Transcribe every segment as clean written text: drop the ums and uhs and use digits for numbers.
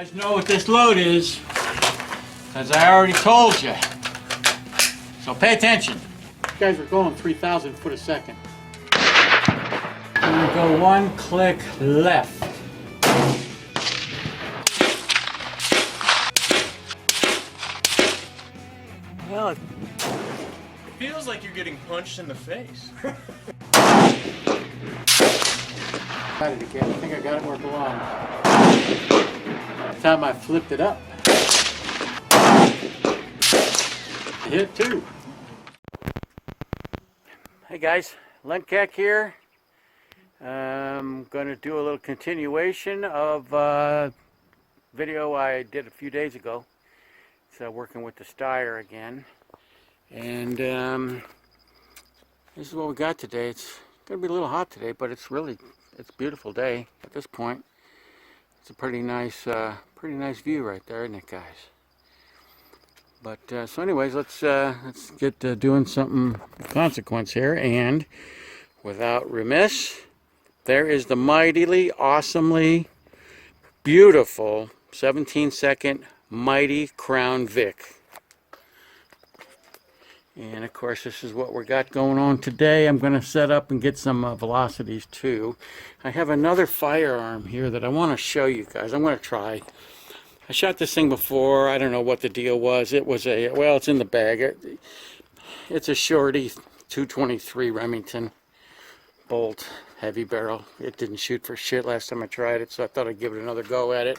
guys know what this load is, because I already told you. So pay attention. You guys are going 3,000 foot a second. I'm going to go one click left. Well, it feels like you're getting punched in the face. Got it again. I think I got it where it belongs. That time I flipped it up. I hit too. Hey guys, Lencac here. I'm going to do a little continuation of a video I did a few days ago. So working with the Steyr again. And this is what we got today. It's going to be a little hot today, but it's a beautiful day at this point. It's a pretty nice view right there, isn't it, guys? But so anyways, let's get doing something of consequence here. And without remiss, there is the mightily, awesomely beautiful 17-second Mighty Crown Vic. And of course, this is what we got going on today. I'm going to set up and get some velocities too. I have another firearm here that I want to show you guys. I'm going to try. I shot this thing before. I don't know what the deal was. It was well, it's in the bag. It's a shorty 223 Remington bolt, heavy barrel. It didn't shoot for shit last time I tried it, so I thought I'd give it another go at it.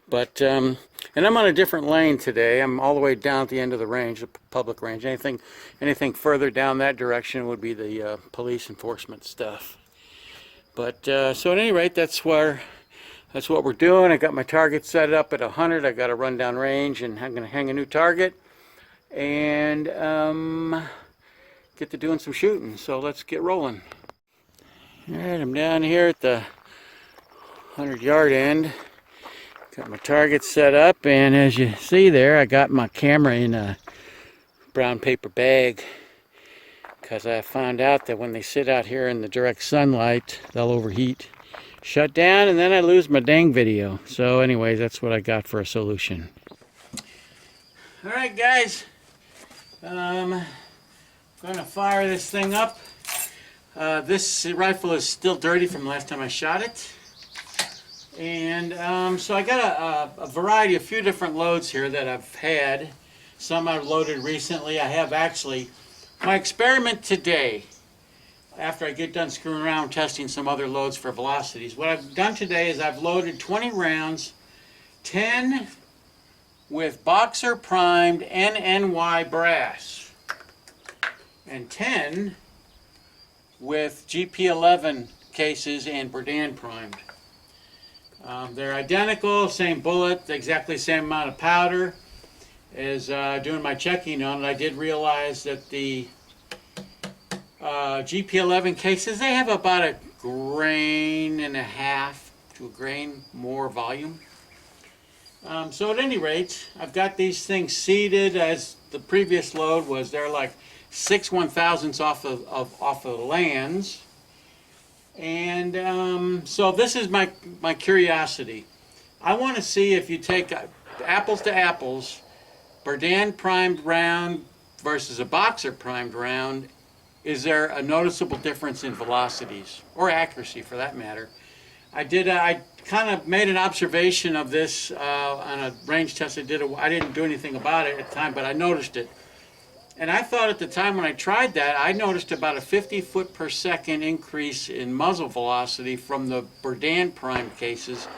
But and I'm on a different lane today. I'm all the way down at the end of the range, the public range. Anything further down that direction would be the police enforcement stuff. But so at any rate, that's what we're doing. I got my target set up at 100. I got to run down range, and I'm going to hang a new target and get to doing some shooting. So let's get rolling. Alright, I'm down here at the 100-yard end. Got my target set up, and as you see there, I got my camera in a brown paper bag because I found out that when they sit out here in the direct sunlight, they'll overheat, shut down, and then I lose my dang video. So anyways, that's what I got for a solution. Alright guys, I'm going to fire this thing up. This rifle is still dirty from the last time I shot it. And so I got a variety, a few different loads here that I've had. Some I've loaded recently. I have actually, my experiment today, after I get done screwing around testing some other loads for velocities, what I've done today is I've loaded 20 rounds, 10 with boxer primed NNY brass, and 10 with GP11 cases and Berdan primed. They're identical, same bullet, exactly the same amount of powder. As doing my checking on it, I did realize that the GP11 cases, they have about 1.5 grains to a grain more volume. So at any rate, I've got these things seated as the previous load was. They're like 6 1,000ths off of the lands. And so this is my curiosity. I want to see if you take apples to apples, Berdan primed round versus a boxer primed round, is there a noticeable difference in velocities or accuracy for that matter? I kind of made an observation of this on a range test I did. I didn't do anything about it at the time, but I noticed it. And I thought at the time when I tried that, I noticed about a 50 foot per second increase in muzzle velocity from the Berdan primed cases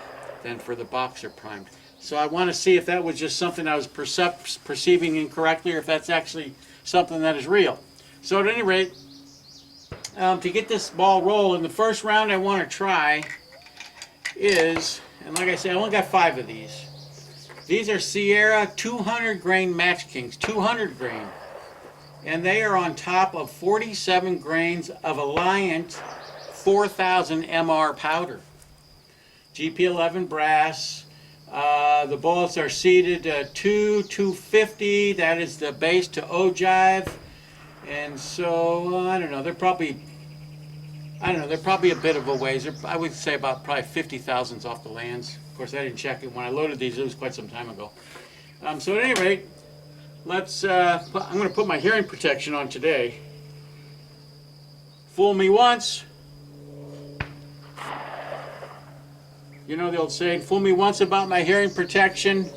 than for the boxer primed. So I want to see if that was just something I was perceiving incorrectly, or if that's actually something that is real. So at any rate, to get this ball rolling, the first round I want to try is, and like I said, I only got 5 of these. These are Steyr 200 grain Match Kings, 200 grain. And they are on top of 47 grains of Alliant 4000 MR powder. GP11 brass. The bullets are seated 250. That is the base to ogive. And so, I don't know, they're probably a bit of a ways. I would say about probably 50 thousandths off the lands. Of course, I didn't check it when I loaded these. It was quite some time ago. So at any rate, let's. I'm going to put my hearing protection on today. Fool me once. You know the old saying, fool me once about my hearing protection.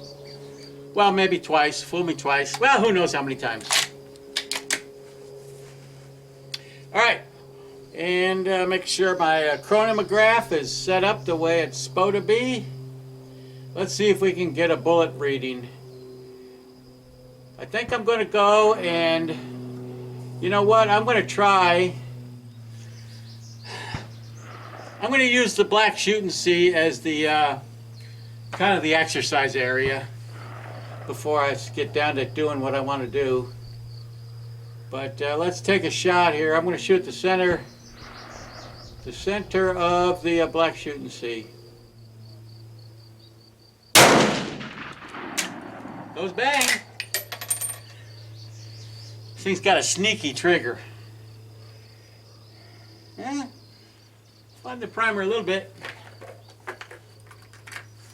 Well, maybe twice. Fool me twice. Well, who knows how many times. All right. And make sure my chronomograph is set up the way it's supposed to be. Let's see if we can get a bullet reading. I think I'm going to go and, you know what, I'm going to try. I'm going to use the black shoot and see as the kind of the exercise area before I get down to doing what I want to do. But let's take a shot here. I'm going to shoot the center of the black shoot and see. Goes bang. This thing's got a sneaky trigger. Flood the primer a little bit.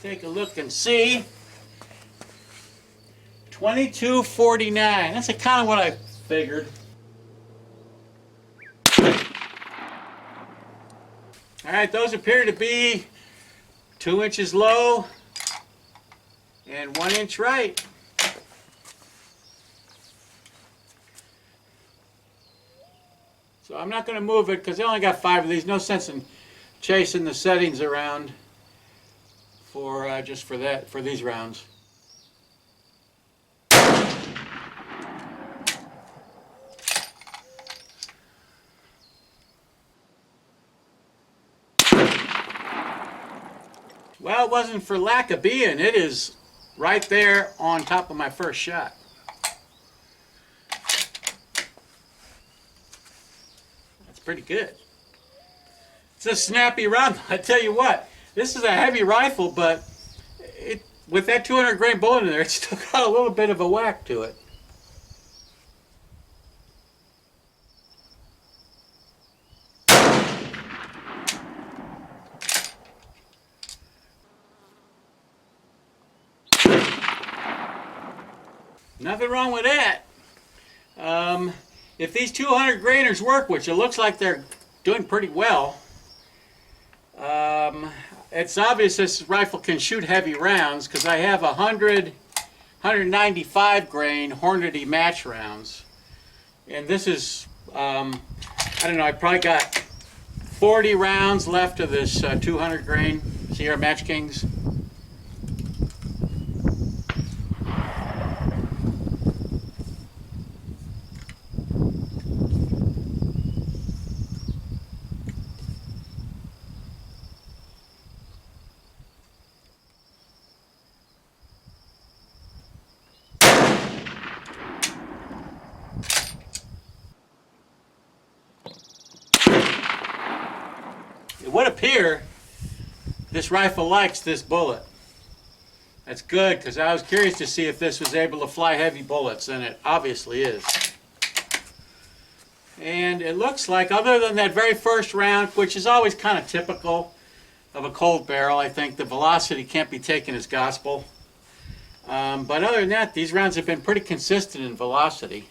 Take a look and see. 2249. That's kind of what I figured. All right, those appear to be 2 inches low and 1 inch right. So I'm not going to move it because I only got 5 of these. No sense in chasing the settings around for just for these rounds. Well, it wasn't for lack of being. It is right there on top of my first shot. That's pretty good. It's a snappy round. I tell you what, this is a heavy rifle, but with that 200 grain bullet in there, it's still got a little bit of a whack to it. Nothing wrong with that. If these 200 grainers work, which it looks like they're doing pretty well, it's obvious this rifle can shoot heavy rounds because I have 195 grain Hornady match rounds. And this is, I don't know, I probably got 40 rounds left of this 200 grain Sierra Match Kings. It would appear this rifle likes this bullet. That's good, because I was curious to see if this was able to fly heavy bullets, and it obviously is. And it looks like, other than that very first round, which is always kind of typical of a cold barrel, I think the velocity can't be taken as gospel. But other than that, these rounds have been pretty consistent in velocity.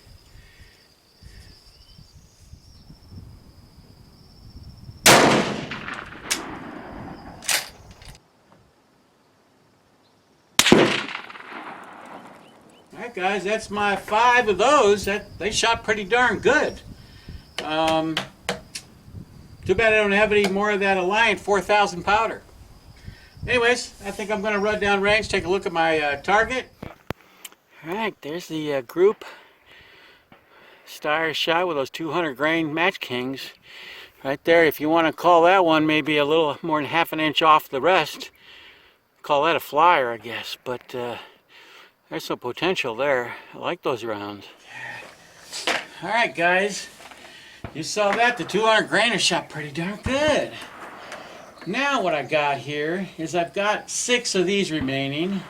Alright guys, that's my 5 of those. They shot pretty darn good. Too bad I don't have any more of that Alliant 4000 powder. Anyways, I think I'm going to run down range, take a look at my target. Alright, there's the group Steyr shot with those 200 grain Match Kings. Right there, if you want to call that one maybe a little more than half an inch off the rest, call that a flyer, I guess. But there's some potential there. I like those rounds. Alright guys, you saw that. The 200 grainer shot pretty darn good. Now what I got here is I've got 6 of these remaining.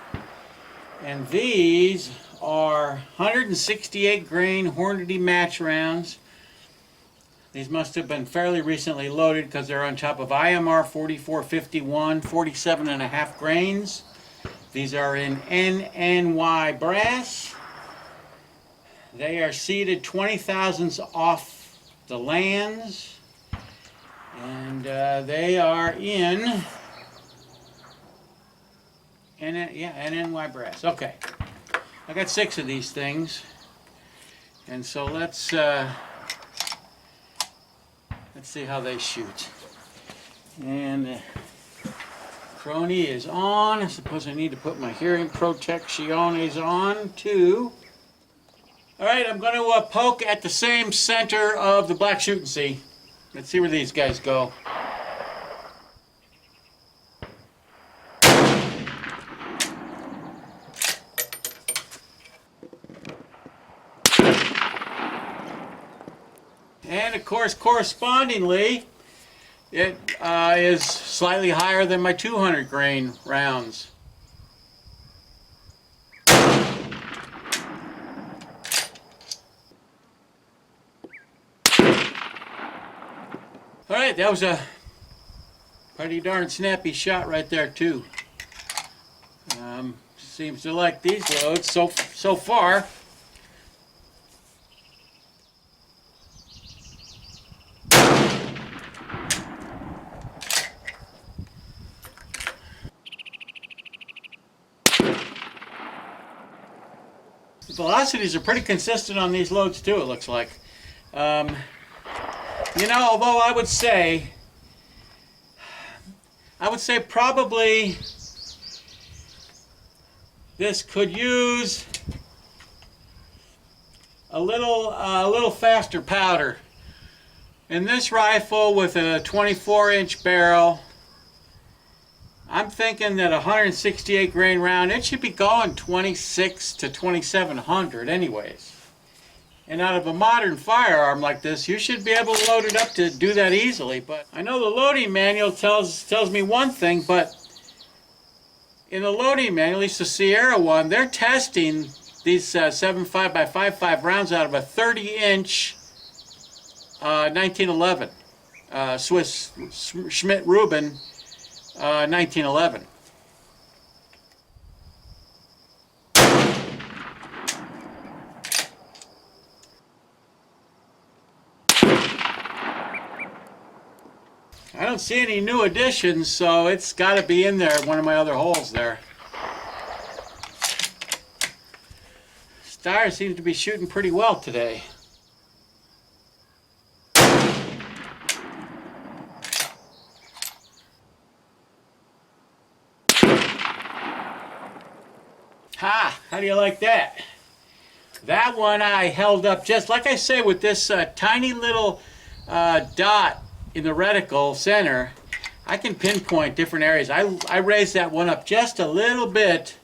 And these are 168 grain Hornady match rounds. These must have been fairly recently loaded because they're on top of IMR 4451, 47.5 grains. These are in NNY brass. They are seeded 20 thousandths off the lands. And they are in NNY brass. Okay. I got 6 of these things. And so let's see how they shoot. And Crony is on. I suppose I need to put my hearing protecciones on too. All right, I'm going to poke at the same center of the black shooting sea. Let's see where these guys go. And of course, correspondingly, it is slightly higher than my 200 grain rounds. All right, that was a pretty darn snappy shot right there too. Seems to like these loads so far. The velocities are pretty consistent on these loads too, it looks like. You know, although I would say probably this could use a little faster powder. In this rifle with a 24-inch barrel, I'm thinking that a 168 grain round, it should be going 26 to 2700 anyways. And out of a modern firearm like this, you should be able to load it up to do that easily. But I know the loading manual tells me one thing, but in the loading manual, at least the Steyr one, they're testing these 7.5 by 5.5 rounds out of a 30-inch 1911 Swiss Schmidt-Rubin 1911. I don't see any new additions, so it's got to be in there, one of my other holes there. Steyr seems to be shooting pretty well today. Ha! How do you like that? That one I held up just like I say with this tiny little dot in the reticle center. I can pinpoint different areas. I raised that one up just a little bit.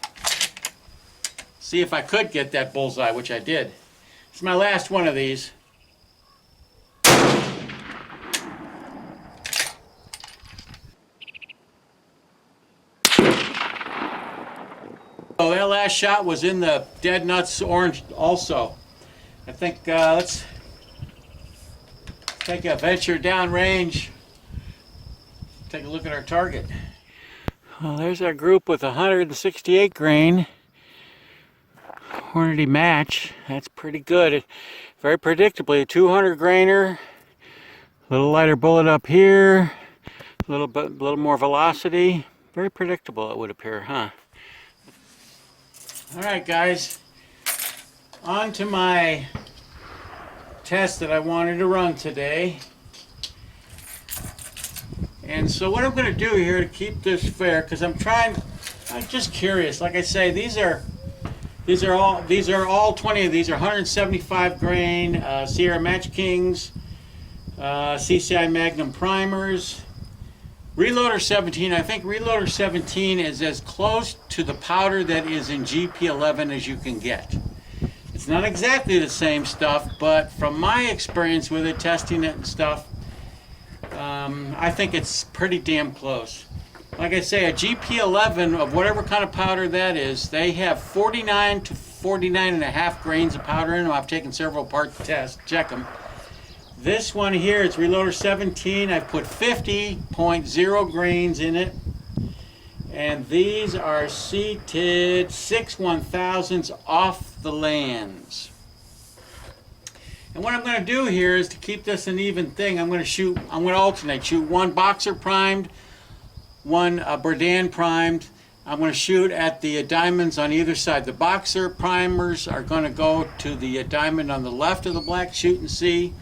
See if I could get that bullseye, which I did. It's my last one of these. Oh, that last shot was in the dead nuts orange also. I think let's take a venture downrange. Take a look at our target. Well, there's our group with 168 grain. Hornady match. That's pretty good. Very predictably, a 200 grainer. A little lighter bullet up here. A little more velocity. Very predictable, it would appear, huh? All right, guys. On to my test that I wanted to run today. And so what I'm going to do here to keep this fair, because I'm just curious. Like I say, these are all 20 of these are 175 grain Sierra Match Kings, CCI Magnum primers. Reloader 17, I think Reloader 17 is as close to the powder that is in GP11 as you can get. It's not exactly the same stuff, but from my experience with it, testing it and stuff, I think it's pretty damn close. Like I say, a GP11 of whatever kind of powder that is, they have 49 to 49.5 grains of powder in them. I've taken several apart to check them. This one here, it's Reloader 17. I've put 50.0 grains in it. And these are seated 6 1,000s off the lands. And what I'm going to do here is to keep this an even thing. I'm going to alternate. Shoot one boxer primed, one Berdan primed. I'm going to shoot at the diamonds on either side. The boxer primers are going to go to the diamond on the left of the black shoot and see.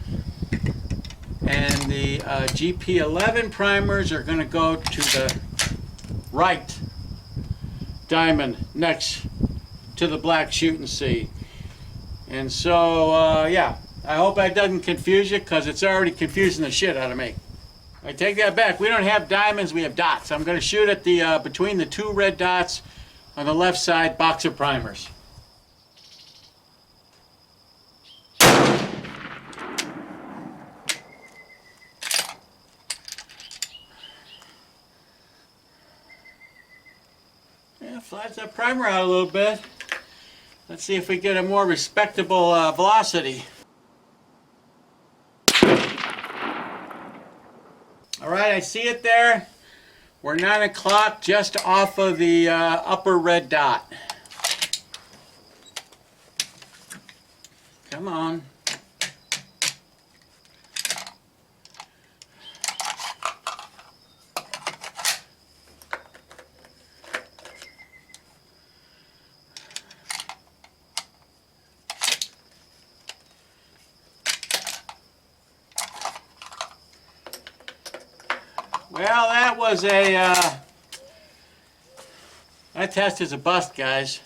And the GP11 primers are going to go to the right diamond next to the black shoot and see. And so, yeah, I hope that doesn't confuse you, because it's already confusing the shit out of me. I take that back. We don't have diamonds, we have dots. I'm going to shoot at the between the two red dots on the left side, boxer primers. Yeah, flattens that primer out a little bit. Let's see if we get a more respectable velocity. All right, I see it there. We're 9 o'clock, just off of the upper red dot. Come on. Well, that was that test is a bust, guys.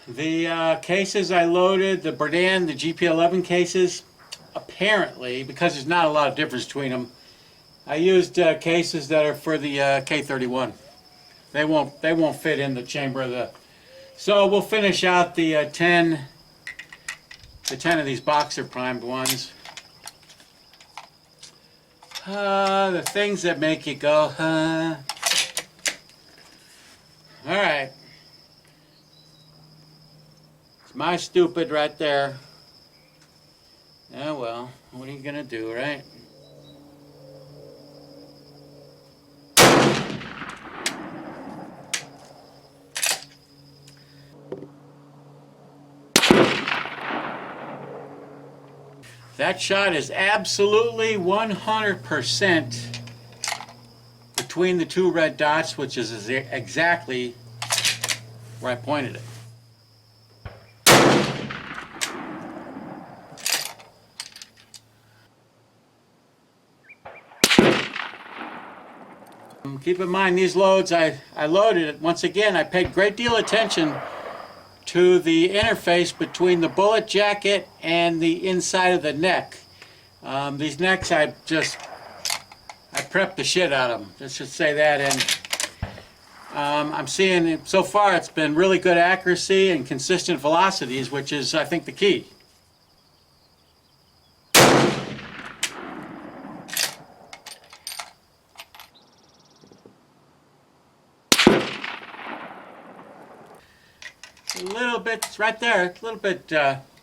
The cases I loaded, the Berdan, the GP11 cases, apparently, because there's not a lot of difference between them, I used cases that are for the K31. They won't fit in the chamber of the. So we'll finish out the 10 of these boxer primed ones. The things that make you go, huh? Alright. It's my stupid right there. Oh well, what are you gonna do, right? That shot is absolutely 100% between the two red dots, which is exactly where I pointed it. Keep in mind, these loads I loaded it. Once again, I paid a great deal of attention to the interface between the bullet jacket and the inside of the neck. These necks, I prepped the shit out of them. Let's just say that. And I'm seeing, so far, it's been really good accuracy and consistent velocities, which is, I think, the key. A little bit, it's right there, a little bit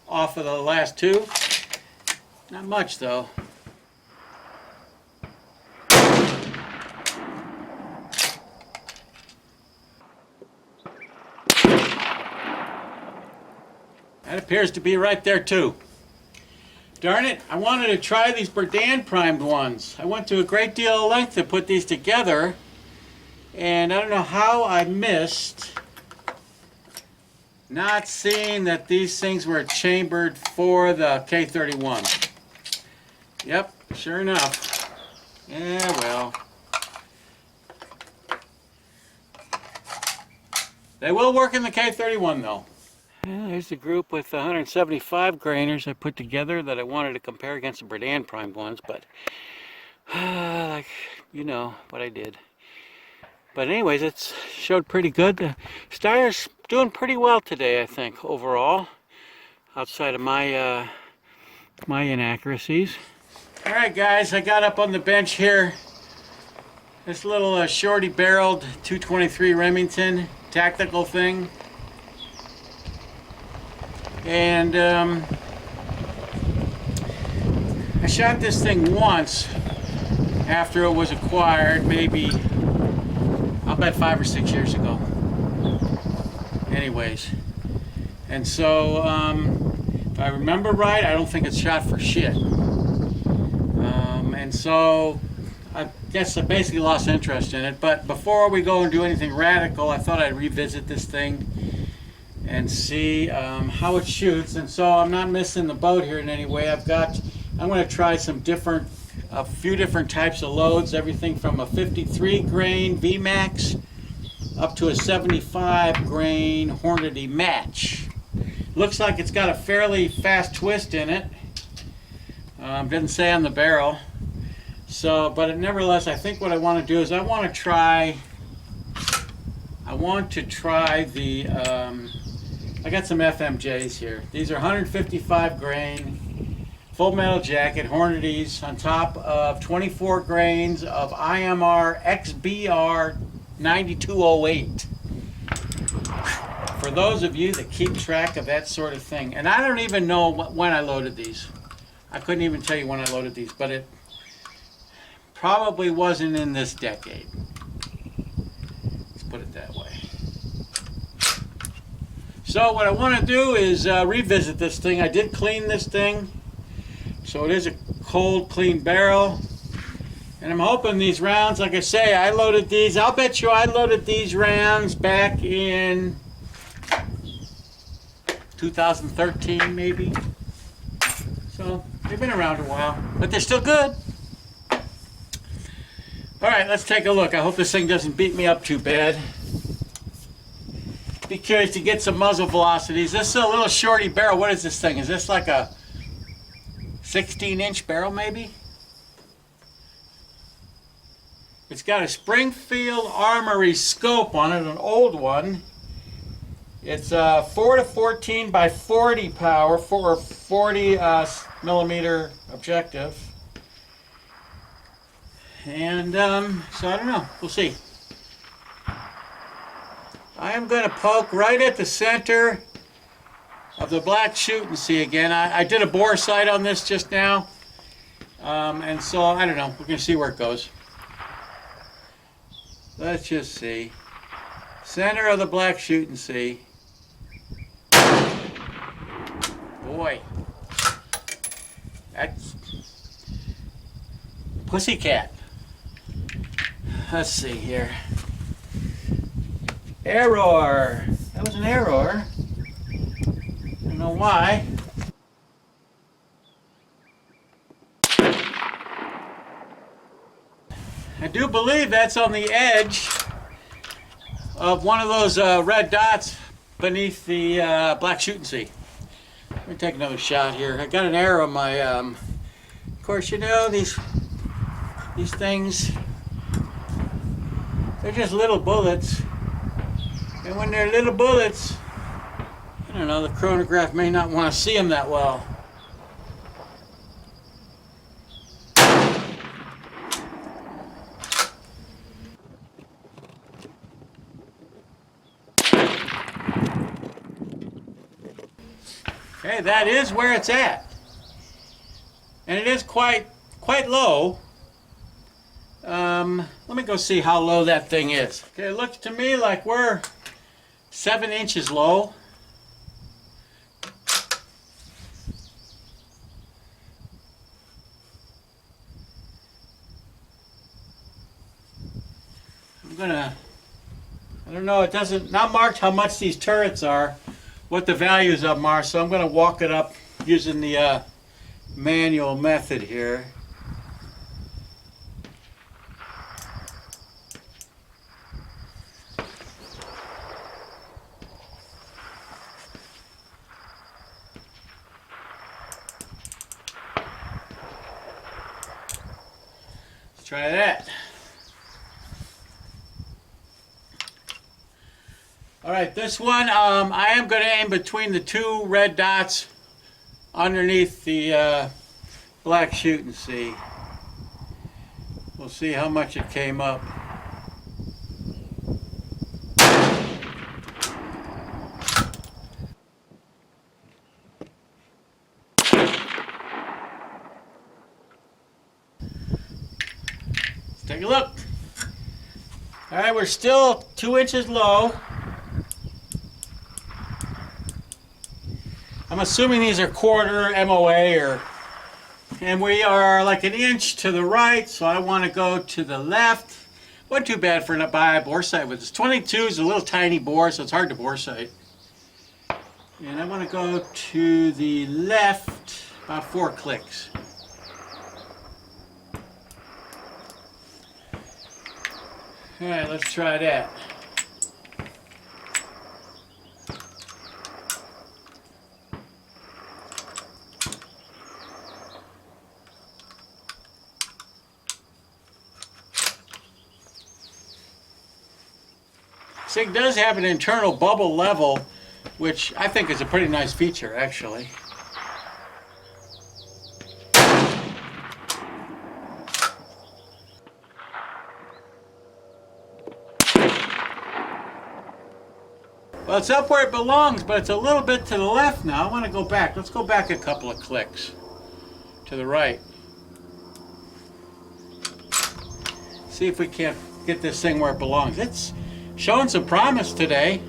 off of the last two. Not much though. That appears to be right there too. Darn it, I wanted to try these Berdan primed ones. I went to a great deal of length to put these together, and I don't know how I missed not seeing that these things were chambered for the K31. Yep, sure enough. Yeah, well. They will work in the K31 though. Yeah, there's the group with 175 grainers I put together that I wanted to compare against the Berdan primed ones, but like, you know what I did. But anyways, it's showed pretty good. The Steyr's doing pretty well today, I think, overall, outside of my my inaccuracies. All right, guys, I got up on the bench here. This little shorty-barreled 223 Remington tactical thing, and shot this thing once after it was acquired, maybe, I'll bet 5 or 6 years ago. Anyways, and so if I remember right, I don't think it's shot for shit. And so I guess I basically lost interest in it. But before we go and do anything radical, I thought I'd revisit this thing and see how it shoots. And so I'm not missing the boat here in any way. I'm going to try a few different types of loads, everything from a 53 grain VMAX up to a 75 grain Hornady match. Looks like it's got a fairly fast twist in it. Didn't say on the barrel. So, but nevertheless, I think what I want to do is I want to try the, I got some FMJs here. These are 155 grain, full metal jacket, Hornadys on top of 24 grains of IMR XBR 9208. For those of you that keep track of that sort of thing, and I don't even know when I loaded these. I couldn't even tell you when I loaded these, but it probably wasn't in this decade. Let's put it that way. So what I want to do is revisit this thing. I did clean this thing, so it is a cold, clean barrel. And I'm hoping these rounds, like I say, I loaded these. I'll bet you I loaded these rounds back in 2013, maybe. So they've been around a while, but they're still good. All right, let's take a look. I hope this thing doesn't beat me up too bad. Be curious to get some muzzle velocities. This is a little shorty barrel. What is this thing? Is this like a 16-inch barrel, maybe? It's got a Springfield Armory scope on it, an old one. It's 4 to 14 by 40 power for a 40 millimeter objective. And so I don't know, we'll see. I am going to poke right at the center of the black shoot and see again. I did a bore sight on this just now. And so I don't know, we're going to see where it goes. Let's just see. Center of the black shoot and see. Boy, that's pussycat. Let's see here. Error. That was an error. I don't know why. I do believe that's on the edge of one of those red dots beneath the black shoot and see. Let me take another shot here. I got an arrow in my, of course, you know, these things, they're just little bullets. And when they're little bullets, I don't know, the chronograph may not want to see them that well. Okay, that is where it's at. And it is quite low. Let me go see how low that thing is. Okay, it looks to me like we're 7 inches low. I don't know, it doesn't, not marked how much these turrets are, what the values of them are, so I'm going to walk it up using the manual method here. Let's try that. All right, this one, I am going to aim between the 2 red dots underneath the black shoot and see. We'll see how much it came up. All right, we're still 2 inches low. I'm assuming these are quarter MOA and we are like an inch to the right, so I want to go to the left. Wasn't too bad for a bore sight with this. 22 is a little tiny bore, so it's hard to bore sight. And I want to go to the left about 4 clicks. All right, let's try that. SIG does have an internal bubble level, which I think is a pretty nice feature, actually. Well, it's up where it belongs, but it's a little bit to the left now. I want to go back. Let's go back a couple of clicks to the right. See if we can't get this thing where it belongs. It's showing some promise today.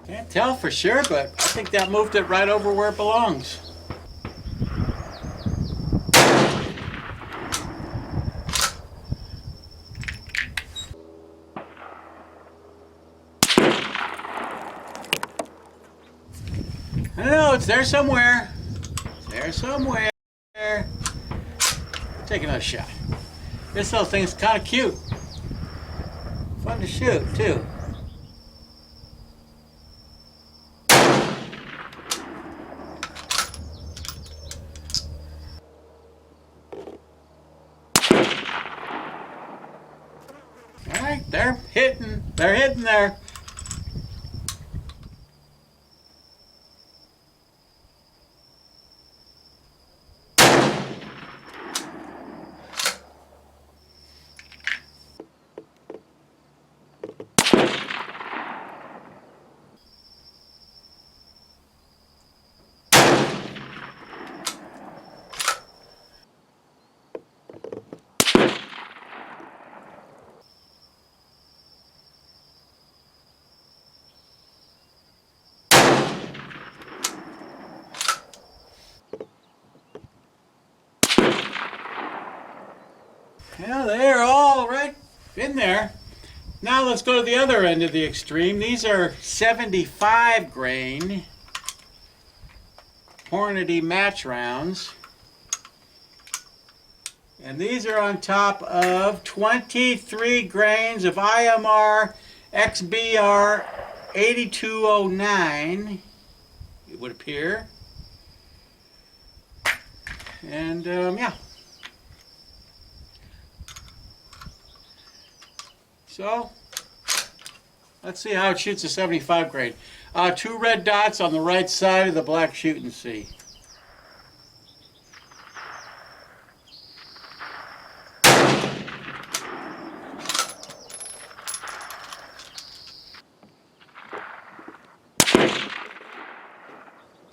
Can't tell for sure, but I think that moved it right over where it belongs. I don't know, it's there somewhere. It's there somewhere. Take another shot. This little thing's kind of cute. Fun to shoot, too. All right, they're hitting there. Yeah, they're all right in there. Now let's go to the other end of the extreme. These are 75 grain Hornady match rounds. And these are on top of 23 grains of IMR XBR 8209, it would appear. And yeah. So, let's see how it shoots a 75 grain. 2 red dots on the right side of the black shooting sea.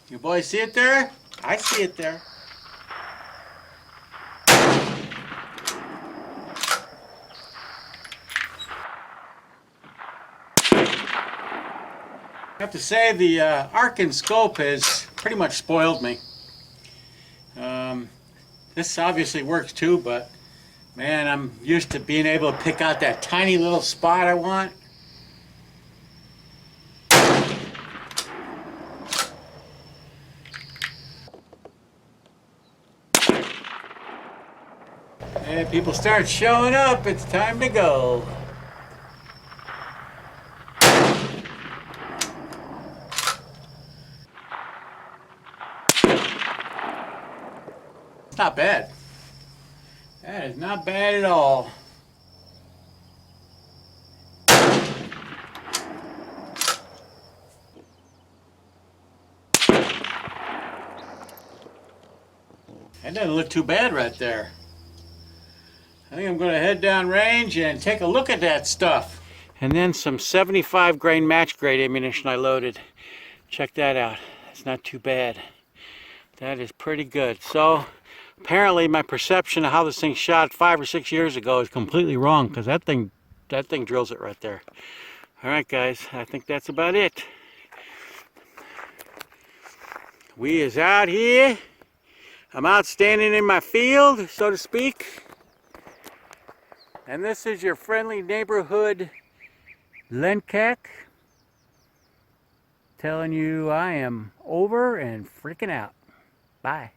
You boys see it there? I see it there. I have to say the arc and scope has pretty much spoiled me. This obviously works too, but man, I'm used to being able to pick out that tiny little spot I want. And people start showing up, it's time to go. Not bad. That is not bad at all. That doesn't look too bad right there. I think I'm going to head down range and take a look at that stuff. And then some 75 grain match grade ammunition I loaded. Check that out. It's not too bad. That is pretty good. So apparently my perception of how this thing shot 5 or 6 years ago is completely wrong, because that thing drills it right there. All right, guys, I think that's about it. We is out here. I'm out standing in my field, so to speak. And this is your friendly neighborhood Lencac telling you I am over and freaking out. Bye.